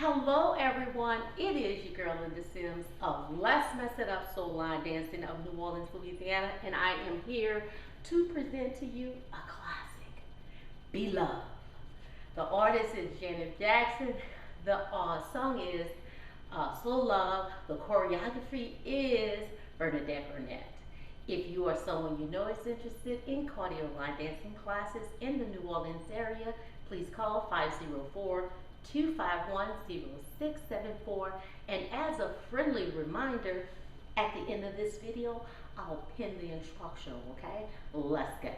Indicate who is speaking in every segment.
Speaker 1: Hello everyone, it is your girl Linda Sims of Let's Mess It Up Soul Line Dancing of New Orleans, Louisiana, and I am here to present to you a classic, Beloved. The artist is Janet Jackson. The song is Slow Love. The choreography is Bernadette Burnett. If you are someone you know is interested in cardio line dancing classes in the New Orleans area, please call 504 251 0674. And as a friendly reminder, at the end of this video, I'll pin the instructional, okay? Let's go.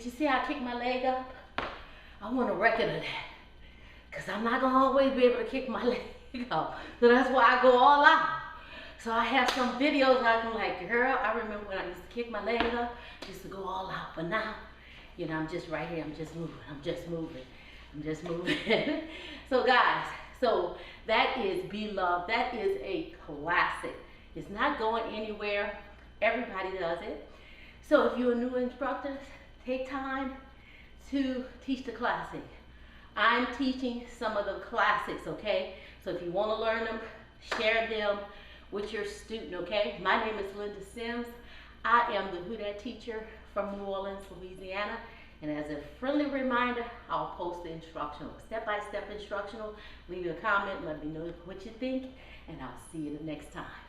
Speaker 1: Did you see how I kicked my leg up? I want a record of that. Because I'm not going to always be able to kick my leg up. So that's why I go all out. So I have some videos I'm like, girl, I remember when I used to kick my leg up, just to go all out. But now, you know, I'm just right here. I'm just moving. I'm just moving. I'm just moving. So guys, so that is Be Loved. That is a classic. It's not going anywhere. Everybody does it. So if you're a new instructor, take time to teach the classic. I'm teaching some of the classics, okay? So if you want to learn them, share them with your student, okay? My name is Linda Sims. I am the Who Dat teacher from New Orleans, Louisiana. And as a friendly reminder, I'll post the instructional, step-by-step instructional. Leave me a comment, let me know what you think, and I'll see you the next time.